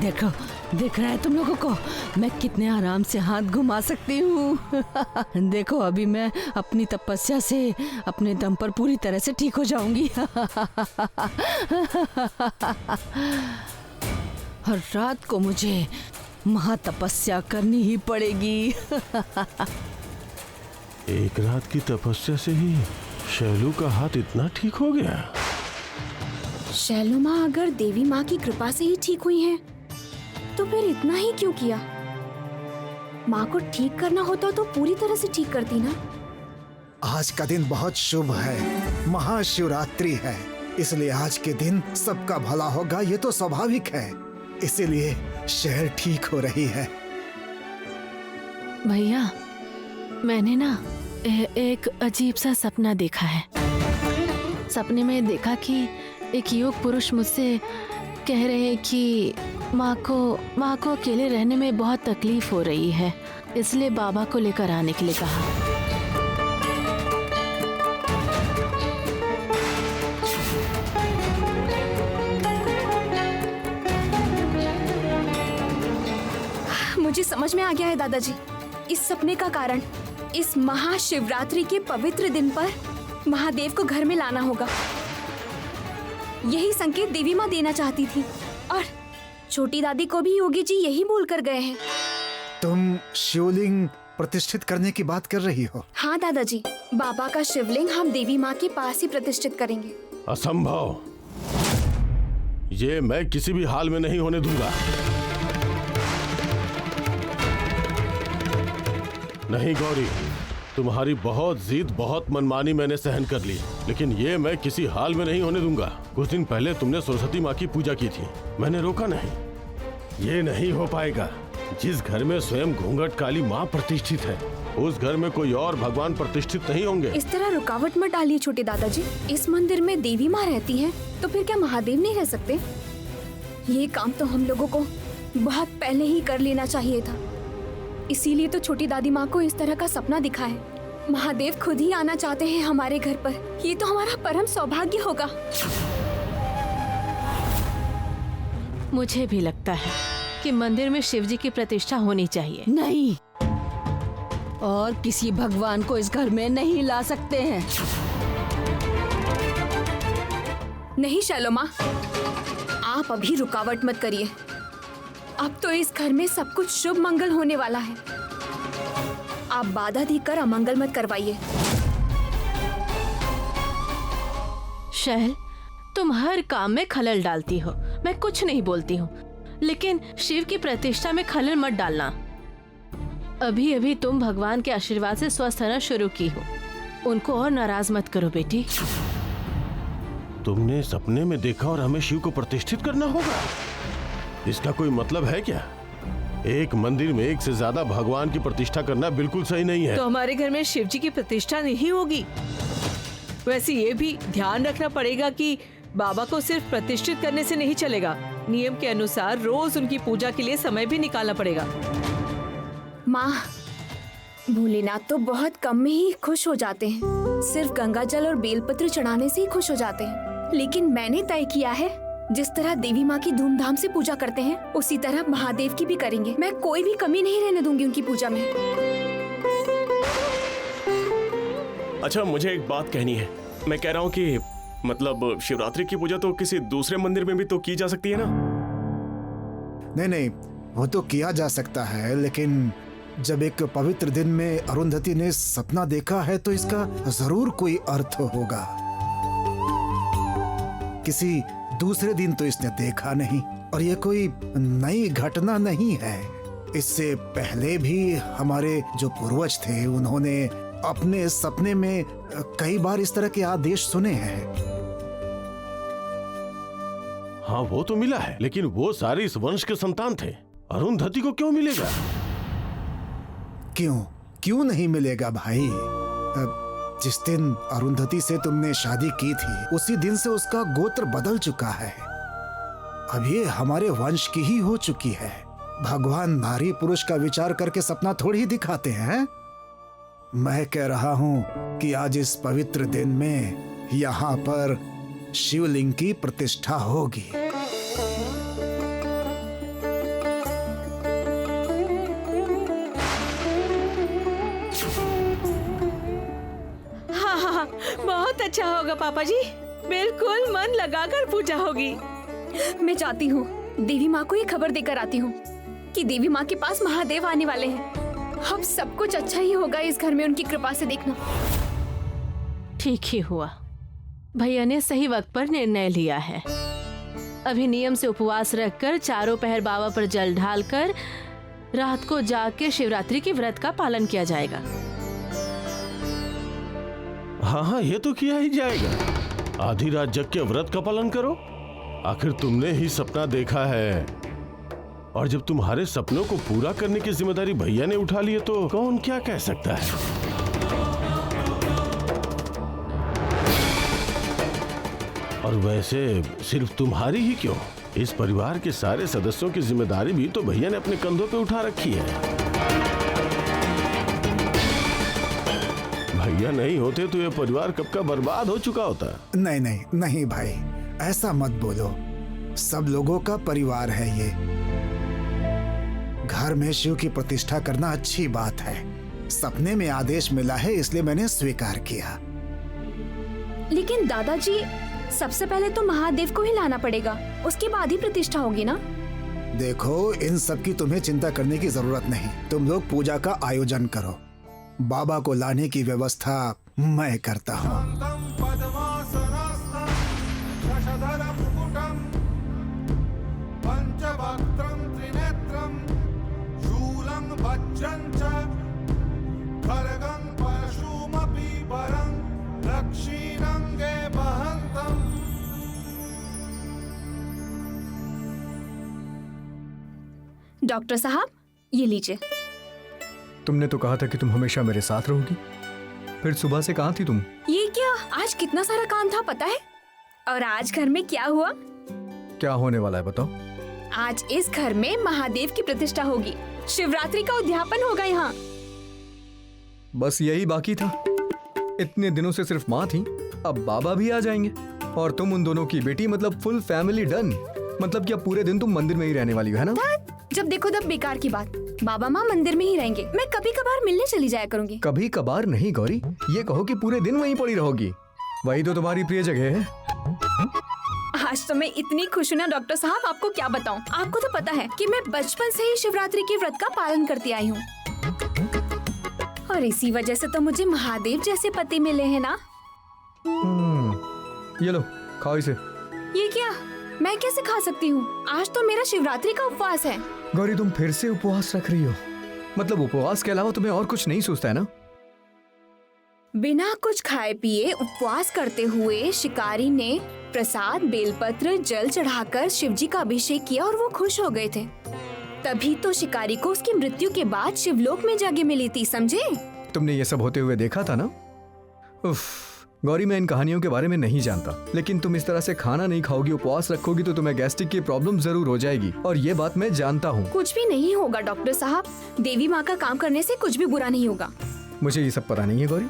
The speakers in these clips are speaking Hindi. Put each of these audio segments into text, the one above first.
देखो, दिख रहा है तुम लोगों को मैं कितने आराम से हाथ घुमा सकती हूँ। देखो अभी मैं अपनी तपस्या से अपने दम पर पूरी तरह से ठीक हो जाऊंगी। हर रात को मुझे महातपस्या करनी ही पड़ेगी। एक रात की तपस्या से ही शैलू का हाथ इतना ठीक हो गया? शैलू माँ अगर देवी माँ की कृपा से ही ठीक हुई हैं, तो फिर इतना ही क्यों किया? माँ को ठीक करना होता तो पूरी तरह से ठीक करती ना। आज का दिन बहुत शुभ है, महाशिवरात्रि है, इसलिए आज के दिन सबका भला होगा, ये तो स्वाभाविक है। इसीलिए शहर ठीक हो रही है। भैया, मैंने ना एक अजीब सा सपना देखा है। सपने में देखा कि एक युवक पुरुष मुझसे कह रहे हैं कि माँ को अकेले रहने में बहुत तकलीफ हो रही है, इसलिए बाबा को लेकर आने के लिए कहा। मुझे समझ में आ गया है दादाजी, इस सपने का कारण इस महाशिवरात्रि के पवित्र दिन पर महादेव को घर में लाना होगा। यही संकेत देवी माँ देना चाहती थी और छोटी दादी को भी योगी जी यही बोल कर गए हैं। तुम शिवलिंग प्रतिष्ठित करने की बात कर रही हो? हाँ दादाजी, बाबा का शिवलिंग हम देवी माँ के पास ही प्रतिष्ठित करेंगे। असंभव, ये मैं किसी भी हाल में नहीं होने दूंगा। नहीं गौरी, तुम्हारी बहुत जिद, बहुत मनमानी मैंने सहन कर ली, लेकिन ये मैं किसी हाल में नहीं होने दूंगा। कुछ दिन पहले तुमने सरस्वती माँ की पूजा की थी, मैंने रोका नहीं। ये नहीं हो पाएगा। जिस घर में स्वयं घूंघट काली माँ प्रतिष्ठित है, उस घर में कोई और भगवान प्रतिष्ठित नहीं होंगे। इस तरह रुकावट मत डालिए छोटे दादाजी। इस मंदिर में देवी माँ रहती हैं, तो फिर क्या महादेव नहीं रह सकते? ये काम तो हम लोगों को बहुत पहले ही कर लेना चाहिए था। इसीलिए तो छोटी दादी माँ को इस तरह का सपना दिखा है। महादेव खुद ही आना चाहते हैं हमारे घर पर। ये तो हमारा परम सौभाग्य होगा। मुझे भी लगता है कि मंदिर में शिव जी की प्रतिष्ठा होनी चाहिए। नहीं, और किसी भगवान को इस घर में नहीं ला सकते हैं। नहीं शैलो माँ, आप अभी रुकावट मत करिए। अब तो इस घर में सब कुछ शुभ मंगल होने वाला है। आप बाधा देकर अमंगल मत करवाइए। शैल, तुम हर काम में खलल डालती हो। मैं कुछ नहीं बोलती हूँ, लेकिन शिव की प्रतिष्ठा में खलल मत डालना। अभी अभी तुम भगवान के आशीर्वाद से स्वस्थ होना शुरू की हो, उनको और नाराज मत करो बेटी। तुमने सपने में देखा और हमें शिव को प्रतिष्ठित करना होगा? इसका कोई मतलब है क्या? एक मंदिर में एक से ज्यादा भगवान की प्रतिष्ठा करना बिल्कुल सही नहीं है। तो हमारे घर में शिव जी की प्रतिष्ठा नहीं होगी। वैसे ये भी ध्यान रखना पड़ेगा कि बाबा को सिर्फ प्रतिष्ठित करने से नहीं चलेगा। नियम के अनुसार रोज उनकी पूजा के लिए समय भी निकालना पड़ेगा। माँ, भोलेनाथ तो बहुत कम में ही खुश हो जाते हैं। सिर्फ गंगा जल और बेलपत्र चढ़ाने से ही खुश हो जाते हैं। लेकिन मैंने तय किया है, जिस तरह देवी माँ की धूमधाम से पूजा करते हैं, उसी तरह महादेव की भी करेंगे। मैं कोई भी कमी नहीं रहने दूंगी उनकी पूजा में। अच्छा, मुझे एक बात कहनी है। मैं कह रहा हूँ कि मतलब शिवरात्रि की पूजा तो किसी दूसरे मंदिर में भी तो की जा सकती है ना? नहीं, वो तो किया जा सकता है, लेकिन जब एक पवित्र दिन में अरुंधति ने सपना देखा है तो इसका जरूर कोई अर्थ होगा। किसी दूसरे दिन तो इसने देखा नहीं, और ये कोई नई घटना नहीं है। इससे पहले भी हमारे जो पूर्वज थे, उन्होंने अपने सपने में कई बार इस तरह के आदेश सुने हैं। हाँ, वो तो मिला है, लेकिन वो सारे इस वंश के संतान थे। अरुंधति को क्यों मिलेगा? क्यों नहीं मिलेगा भाई? जिस दिन अरुंधति से तुमने शादी की थी, उसी दिन से उसका गोत्र बदल चुका है। अब ये हमारे वंश की ही हो चुकी है। भगवान नारी पुरुष का विचार करके सपना थोड़ी ही दिखाते हैं। मैं कह रहा हूँ कि आज इस पवित्र दिन में यहाँ पर शिवलिंग की प्रतिष्ठा होगी। बहुत अच्छा होगा पापा जी, बिल्कुल मन लगाकर पूजा होगी। मैं जाती हूँ, देवी माँ को ये खबर देकर आती हूँ कि देवी माँ के पास महादेव आने वाले हैं। अब सब कुछ अच्छा ही होगा इस घर में उनकी कृपा से, देखना। ठीक ही हुआ, भैया ने सही वक्त पर निर्णय लिया है। अभी नियम से उपवास रखकर चारों पहर बाबा पर जल ढालकर रात को जाग के शिवरात्रि के व्रत का पालन किया जाएगा। हाँ हाँ, ये तो किया ही जाएगा। आधी रात जग के व्रत का पालन करो। आखिर तुमने ही सपना देखा है, और जब तुम्हारे सपनों को पूरा करने की जिम्मेदारी भैया ने उठा ली है तो कौन क्या कह सकता है। और वैसे सिर्फ तुम्हारी ही क्यों, इस परिवार के सारे सदस्यों की जिम्मेदारी भी तो भैया ने अपने कंधों पे उठा रखी है। भैया नहीं होते तो ये परिवार कब का बर्बाद हो चुका होता। नहीं नहीं नहीं भाई, ऐसा मत बोलो। सब लोगों का परिवार है ये। घर में शिव की प्रतिष्ठा करना अच्छी बात है। सपने में आदेश मिला है इसलिए मैंने स्वीकार किया। लेकिन दादाजी, सबसे पहले तो महादेव को ही लाना पड़ेगा, उसके बाद ही प्रतिष्ठा होगी ना। देखो, इन सब की तुम्हें चिंता करने की जरूरत नहीं। तुम लोग पूजा का आयोजन करो, बाबा को लाने की व्यवस्था मैं करता हूँ। डॉक्टर साहब, ये लीजिए। तुमने तो कहा था कि तुम हमेशा मेरे साथ रहोगी, फिर सुबह से कहाँ थी तुम? ये क्या, आज कितना सारा काम था पता है? और आज घर में क्या हुआ? क्या होने वाला है बताओ? आज इस घर में महादेव की प्रतिष्ठा होगी, शिवरात्रि का उद्यापन होगा यहाँ। बस यही बाकी था। इतने दिनों से सिर्फ माँ थी, अब बाबा भी आ जाएंगे और तुम उन दोनों की बेटी, मतलब फुल फैमिली डन। मतलब क्या पूरे दिन तुम मंदिर में ही रहने वाली हो, है ना? जब देखो तब बेकार की बात। बाबा माँ मंदिर में ही रहेंगे, मैं कभी कभार मिलने चली जाया करूंगी। कभी कभार नहीं गौरी, ये कहो कि पूरे दिन वहीं पड़ी रहोगी। वही तो तुम्हारी प्रिय जगह है। आज तो मैं इतनी खुश हूँ ना डॉक्टर साहब, आपको क्या बताऊँ। आपको तो पता है कि मैं बचपन से ही शिवरात्रि के व्रत का पालन करती आई हूँ, और इसी वजह से तो मुझे महादेव जैसे पति मिले हैं ना। ये लो, खाओ इसे। ये क्या, मैं कैसे खा सकती हूँ? आज तो मेरा शिवरात्रि का उपवास है। गौरी, तुम फिर से उपवास रख रही हो? मतलब उपवास के अलावा तुम्हें और कुछ नहीं सोचता है ना? बिना कुछ खाए पिए उपवास करते हुए शिकारी ने प्रसाद, बेलपत्र, जल चढ़ाकर शिवजी का अभिषेक किया और वो खुश हो गए थे। तभी तो शिकारी को उसकी मृत्यु के बाद शिवलोक में जगह मिली थी, समझे? तुमने ये सब होते हुए देखा था ना? उफ, गौरी, मैं इन कहानियों के बारे में नहीं जानता, लेकिन तुम इस तरह से खाना नहीं खाओगी, उपवास रखोगी तो तुम्हें गैस्ट्रिक की प्रॉब्लम जरूर हो जाएगी, और ये बात मैं जानता हूँ। कुछ भी नहीं होगा डॉक्टर साहब, देवी माँ का काम करने से कुछ भी बुरा नहीं होगा। मुझे ये सब पता नहीं है गौरी,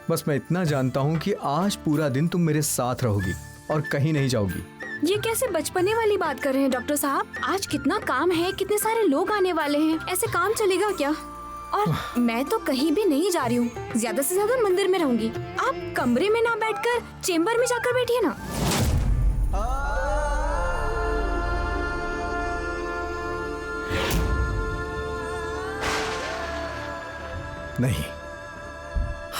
बस मैं इतना जानता हूँ कि आज पूरा दिन तुम मेरे साथ रहोगी और कहीं नहीं जाओगी। ये कैसे बचपने वाली बात कर रहे हैं डॉक्टर साहब? आज कितना काम है, कितने सारे लोग आने वाले हैं, ऐसे काम चलेगा क्या? और मैं तो कहीं भी नहीं जा रही हूँ, ज्यादा से ज्यादा मंदिर में रहूंगी। आप कमरे में ना बैठकर चेम्बर में जाकर बैठिए ना। नहीं,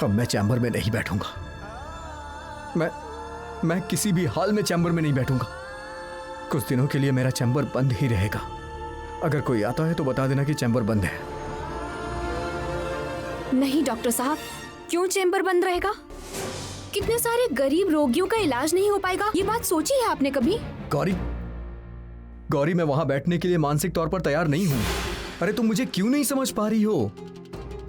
अब मैं चैम्बर में नहीं बैठूंगा। मैं किसी भी हाल में चैम्बर में नहीं बैठूंगा। कुछ दिनों के लिए मेरा चैम्बर बंद ही रहेगा। अगर कोई आता है तो बता देना कि चैम्बर बंद है। नहीं डॉक्टर साहब, क्यों चैम्बर बंद रहेगा? कितने सारे गरीब रोगियों का इलाज नहीं हो पाएगा, ये बात सोची है आपने कभी? गौरी, मैं वहां बैठने के लिए मानसिक तौर पर तैयार नहीं हूं। अरे तुम मुझे क्यों नहीं समझ पा रही हो?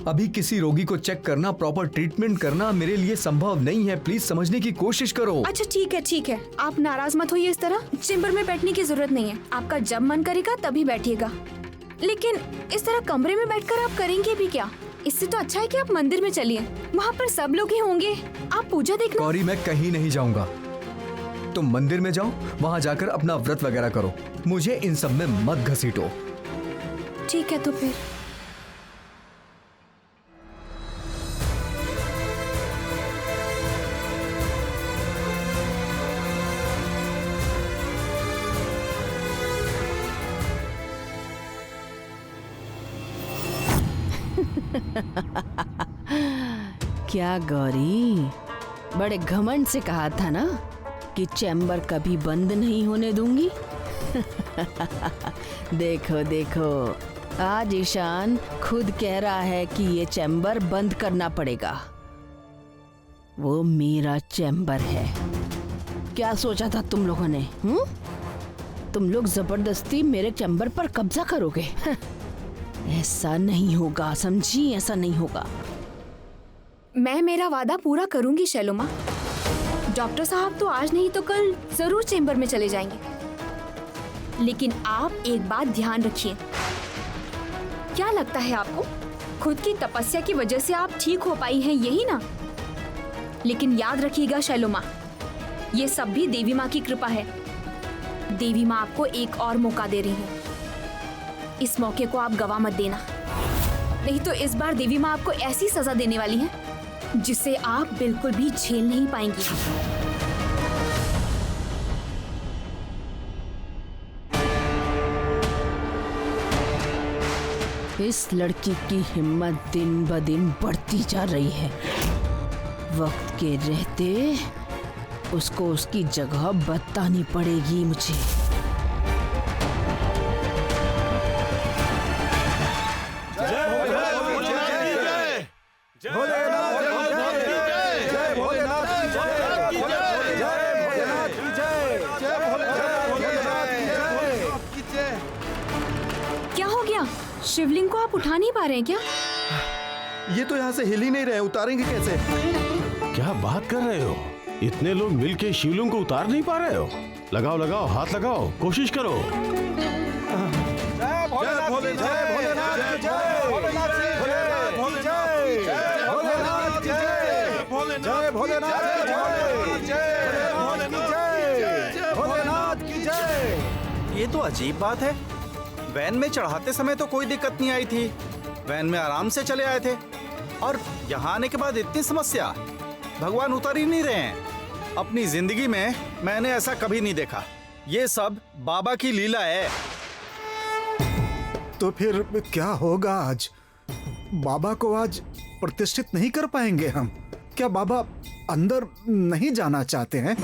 अभी किसी रोगी को चेक करना, प्रॉपर ट्रीटमेंट करना मेरे लिए संभव नहीं है। प्लीज समझने की कोशिश करो। अच्छा ठीक है, आप नाराज मत होइए। इस तरह चैम्बर में बैठने की जरूरत नहीं है, आपका जब मन करेगा तभी बैठिएगा। लेकिन इस तरह कमरे में बैठकर आप करेंगे भी क्या? इससे तो अच्छा है कि आप मंदिर में चलिए, वहाँ पर सब लोग ही होंगे, आप पूजा देखना। गौरी, मैं कहीं नहीं जाऊंगा। तुम मंदिर में जाओ, वहाँ जाकर अपना व्रत वगैरह करो, मुझे इन सब में मत घसीटो। ठीक है तो फिर। क्या गौरी, बड़े घमंड से कहा था ना कि चैम्बर कभी बंद नहीं होने दूंगी। देखो देखो, आज ईशान खुद कह रहा है कि ये चैम्बर बंद करना पड़ेगा। वो मेरा चैम्बर है। क्या सोचा था तुम लोगों ने? तुम लोग जबरदस्ती मेरे चैम्बर पर कब्जा करोगे? ऐसा नहीं होगा, समझी? ऐसा नहीं होगा। मैं मेरा वादा पूरा करूंगी शैलोमा। डॉक्टर साहब तो आज नहीं तो कल जरूर चेंबर में चले जाएंगे। लेकिन आप एक बात ध्यान रखिए। क्या लगता है आपको? खुद की तपस्या की वजह से आप ठीक हो पाई हैं, यही ना? लेकिन याद रखिएगा शैलोमा, ये सब भी देवी माँ की कृपा है। देवी माँ आपको एक और मौका दे रही है। इस मौके को आप गवा मत देना, नहीं तो इस बार देवी माँ आपको ऐसी सजा देने वाली है जिसे आप बिल्कुल भी झेल नहीं पाएंगी। इस लड़की की हिम्मत दिन ब दिन बढ़ती जा रही है। वक्त के रहते उसको उसकी जगह बतानी पड़ेगी मुझे। क्या हो गया? शिवलिंग को आप उठा नहीं पा रहे हैं क्या? ये तो यहाँ से हिल ही नहीं रहे, उतारेंगे कैसे? क्या बात कर रहे हो? इतने लोग मिलके शिवलिंग को उतार नहीं पा रहे हो? लगाओ लगाओ, हाथ लगाओ, कोशिश करो। ये तो अजीब बात है। वैन में चढ़ाते समय तो कोई दिक्कत नहीं आई थी, वैन में आराम से चले आए थे, और यहाँ आने के बाद इतनी समस्या। भगवान उतर ही नहीं रहे हैं। अपनी जिंदगी में मैंने ऐसा कभी नहीं देखा। ये सब बाबा की लीला है। तो फिर क्या होगा आज? बाबा को आज प्रतिष्ठित नहीं कर पाएंगे हम? क्या बाबा अंदर नहीं जाना चाहते हैं?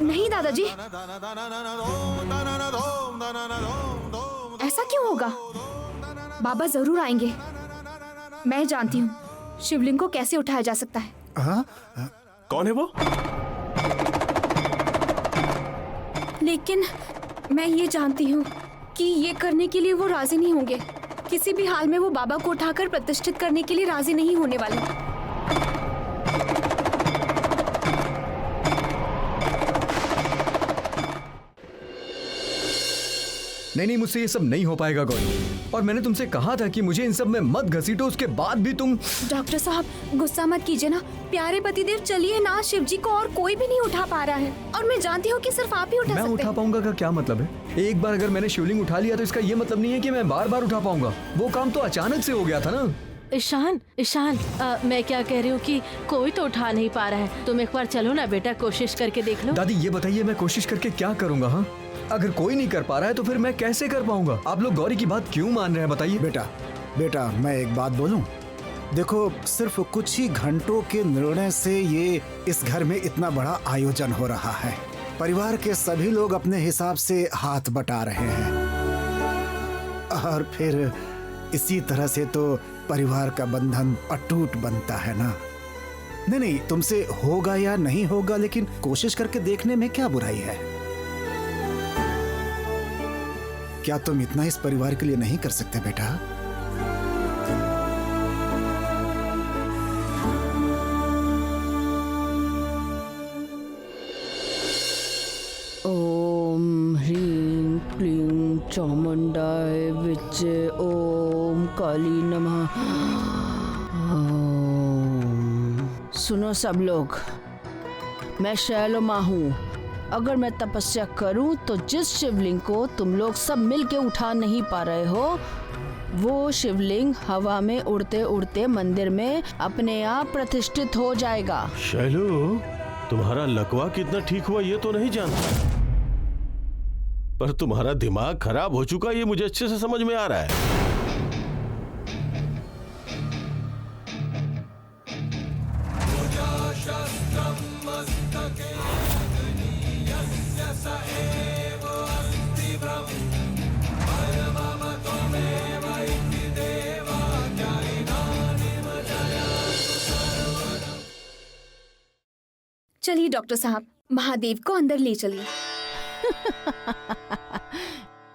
नहीं दादाजी, ऐसा क्यों होगा? बाबा जरूर आएंगे। मैं जानती हूँ शिवलिंग को कैसे उठाया जा सकता है। हाँ? कौन है वो? लेकिन मैं ये जानती हूँ कि ये करने के लिए वो राजी नहीं होंगे। किसी भी हाल में वो बाबा को उठाकर प्रतिष्ठित करने के लिए राजी नहीं होने वाले। नहीं, मुझसे ये सब नहीं हो पाएगा गौरी। और मैंने तुमसे कहा था कि मुझे इन सब में मत घसीटो, उसके बाद भी तुम। डॉक्टर साहब गुस्सा मत कीजिए ना। प्यारे पतिदेव, चलिए ना, शिव जी को और कोई भी नहीं उठा पा रहा है, और मैं जानती हूँ कि सिर्फ आप ही उठा सकते हैं। मैं उठा पाऊंगा का क्या मतलब है? एक बार अगर मैंने शिवलिंग उठा लिया तो इसका ये मतलब नहीं है कि मैं बार बार उठा पाऊंगा। वो काम तो अचानक से हो गया था ना। ईशान, मैं क्या कह रही हूँ कि कोई तो उठा नहीं पा रहा है। तुम एक बार चलो ना बेटा, कोशिश करके देख लो। दादी ये बताइए, मैं कोशिश करके क्या करूंगा? हाँ, अगर कोई नहीं कर पा रहा है तो फिर मैं कैसे कर पाऊंगा? आप लोग गौरी की बात क्यों मान रहे हैं, बताइए। बेटा मैं एक बात बोलूं? देखो, सिर्फ कुछ ही घंटों के निर्णय से ये इस घर में इतना बड़ा आयोजन हो रहा है। परिवार के सभी लोग अपने हिसाब से हाथ बटा रहे हैं, और फिर इसी तरह से तो परिवार का बंधन अटूट बनता है ना। नहीं, तुमसे होगा या नहीं होगा, लेकिन कोशिश करके देखने में क्या बुराई है? क्या तुम इतना इस परिवार के लिए नहीं कर सकते बेटा? ओम ह्रीं क्लीं चामुंडाय विचे, ओम काली नमः। सुनो सब लोग, मैं शैलोमा हूँ। अगर मैं तपस्या करूं तो जिस शिवलिंग को तुम लोग सब मिलके उठा नहीं पा रहे हो, वो शिवलिंग हवा में उड़ते उड़ते मंदिर में अपने आप प्रतिष्ठित हो जाएगा। शैलू, तुम्हारा लकवा कितना ठीक हुआ ये तो नहीं जानता, पर तुम्हारा दिमाग खराब हो चुका ये मुझे अच्छे से समझ में आ रहा है। चलिए डॉक्टर साहब, महादेव को अंदर ले चलिए।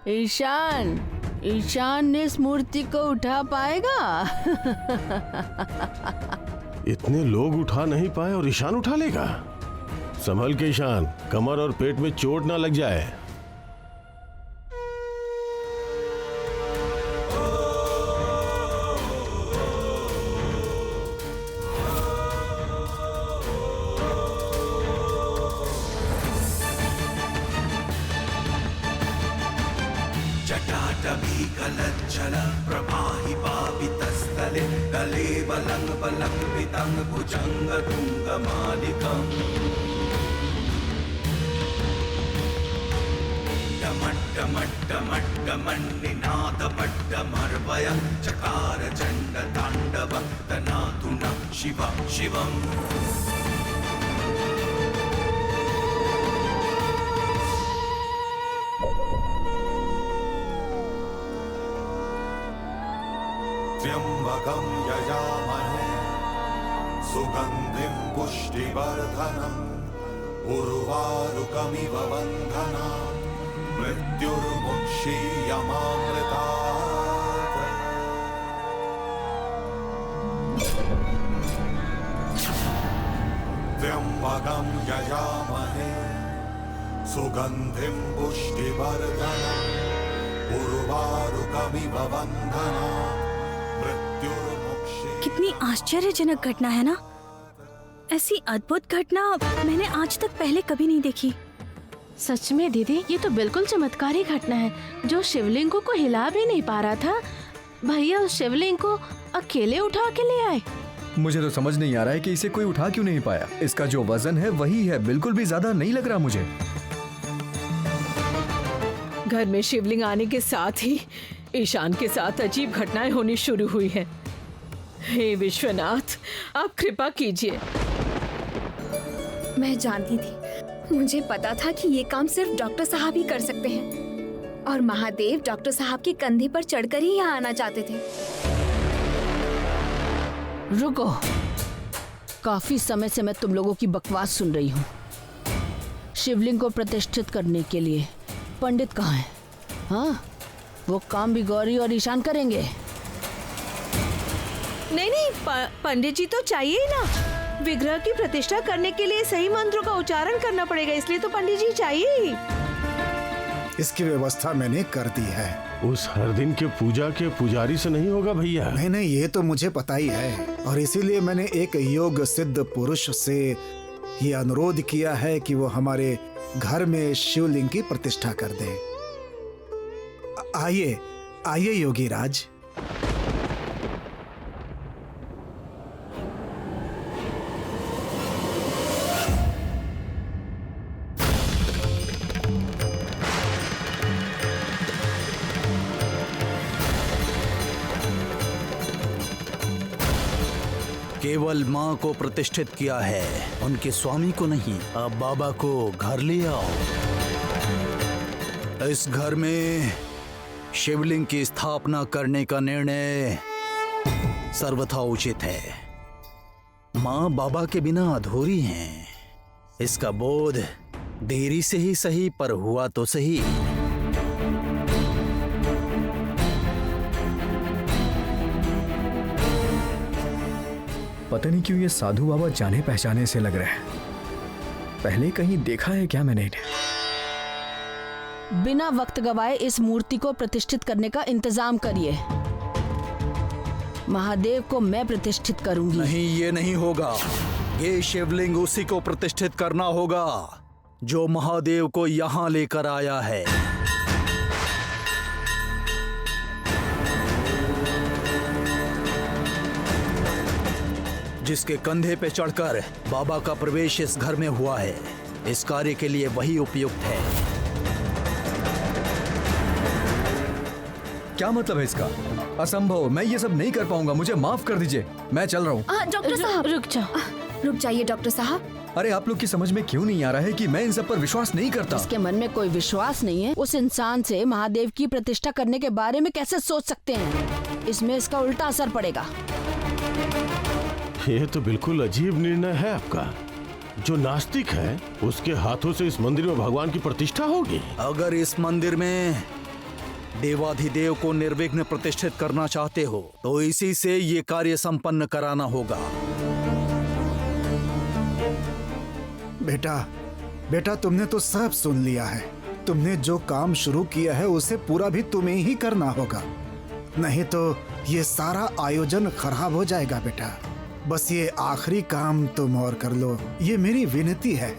ईशान ने इस मूर्ति को उठा पाएगा? इतने लोग उठा नहीं पाए और ईशान उठा लेगा? संभल के ईशान, कमर और पेट में चोट ना लग जाए। जटाटवीकलज्जल प्रभाहि पावितस्थले कलेवलं बलम्बितं भुजङ्गतुङ्गमालिकम् डमड्डमड्डमड्डमन्निनादपड्डमर्वयं चकार चण्डताण्डव तनातु नः शिवं शिवम्। त्र्यम्बकं यजामहे सुगन्धिं पुष्टिवर्धनम् उर्वारुकमिव बन्धनान् मृत्युर्मुक्षीयमामृतात्। त्र्यम्बकं यजामहे सुगन्धिं पुष्टिवर्धनम् उर्वारुकमिव बन्धनान्। कितनी आश्चर्यजनक घटना है ना। ऐसी अद्भुत घटना मैंने आज तक पहले कभी नहीं देखी। सच में दीदी, ये तो बिल्कुल चमत्कारी घटना है। जो शिवलिंग को हिला भी नहीं पा रहा था, भैया उस शिवलिंग को अकेले उठा के ले आए। मुझे तो समझ नहीं आ रहा है कि इसे कोई उठा क्यों नहीं पाया। इसका जो वजन है वही है, बिल्कुल भी ज्यादा नहीं लग रहा मुझे। घर में शिवलिंग आने के साथ ही ईशान के साथ अजीब घटनाएं होनी शुरू हुई हैं। हे विश्वनाथ, आप कृपा कीजिए। मैं जानती थी, मुझे पता था कि ये काम सिर्फ डॉक्टर साहब ही कर सकते हैं, और महादेव डॉक्टर साहब के कंधे पर चढ़कर ही यहाँ आना चाहते थे। रुको, काफी समय से मैं तुम लोगों की बकवास सुन रही हूँ। शिवलिंग को प्रतिष्ठित करने के लिए पंडित कहाँ हैं? हाँ, वो काम भी गौरी और ईशान करेंगे। नहीं, पंडित जी तो चाहिए ही ना। विग्रह की प्रतिष्ठा करने के लिए सही मंत्रों का उच्चारण करना पड़ेगा, इसलिए तो पंडित जी चाहिए ही। इसकी व्यवस्था मैंने कर दी है। उस हर दिन के पूजा के पुजारी से नहीं होगा भैया? नहीं, ये तो मुझे पता ही है, और इसीलिए मैंने एक योग सिद्ध पुरुष से ये अनुरोध किया है कि वो हमारे घर में शिवलिंग की प्रतिष्ठा कर दे। आइए आइए योगी राज। केवल माँ को प्रतिष्ठित किया है, उनके स्वामी को नहीं। अब बाबा को घर ले आओ। इस घर में शिवलिंग की स्थापना करने का निर्णय सर्वथा उचित है। माँ बाबा के बिना अधूरी हैं। इसका बोध देरी से ही सही, पर हुआ तो सही। पता नहीं क्यों ये साधु बाबा जाने पहचाने से लग रहे हैं। पहले कहीं देखा है क्या मैंने इन्हें? बिना वक्त गवाए इस मूर्ति को प्रतिष्ठित करने का इंतजाम करिए। महादेव को मैं प्रतिष्ठित करूंगी। नहीं, ये नहीं होगा। ये शिवलिंग उसी को प्रतिष्ठित करना होगा जो महादेव को यहाँ लेकर आया है। जिसके कंधे पे चढ़कर बाबा का प्रवेश इस घर में हुआ है, इस कार्य के लिए वही उपयुक्त है। क्या मतलब है इसका? असंभव, मैं ये सब नहीं कर पाऊंगा, मुझे माफ कर दीजिए, मैं चल रहा हूँ। डॉक्टर साहब रुक जाइए डॉक्टर साहब। अरे आप लोग की समझ में क्यों नहीं आ रहा है कि मैं इन सब पर विश्वास नहीं करता? जिसके मन में कोई विश्वास नहीं है उस इंसान से महादेव की प्रतिष्ठा करने के बारे में कैसे सोच सकते हैं? इसमें इसका उल्टा असर पड़ेगा। ये तो बिल्कुल अजीब निर्णय है आपका। जो नास्तिक है उसके हाथों से इस मंदिर में भगवान की प्रतिष्ठा होगी। अगर इस मंदिर में देवाधिदेव को निर्विघ्न प्रतिष्ठित करना चाहते हो तो इसी से ये कार्य संपन्न कराना होगा। बेटा तुमने तो सब सुन लिया है। तुमने जो काम शुरू किया है उसे पूरा भी तुम्हें ही करना होगा, नहीं तो ये सारा आयोजन खराब हो जाएगा बेटा। बस ये आखिरी काम तुम और कर लो, ये मेरी विनती है।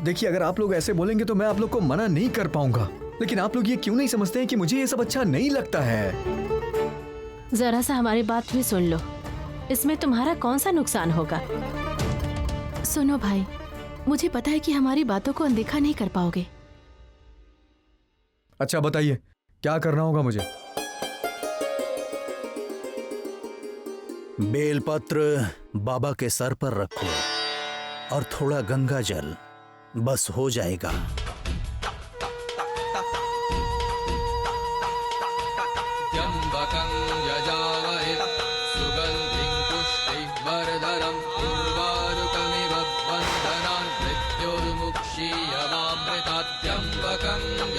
देखिए, अगर आप लोग ऐसे बोलेंगे तो मैं आप लोग को मना नहीं कर पाऊंगा, लेकिन आप लोग ये क्यों नहीं समझते हैं कि मुझे ये सब अच्छा नहीं लगता है? जरा सा हमारी बात भी सुन लो, इसमें तुम्हारा कौन सा नुकसान होगा? सुनो भाई, मुझे पता है कि हमारी बातों को अनदेखा नहीं कर पाओगे। अच्छा बताइए, क्या करना होगा मुझे? बेलपत्र बाबा के सर पर रखो और थोड़ा गंगा जल, बस हो जाएगा। त्र्यम्बकं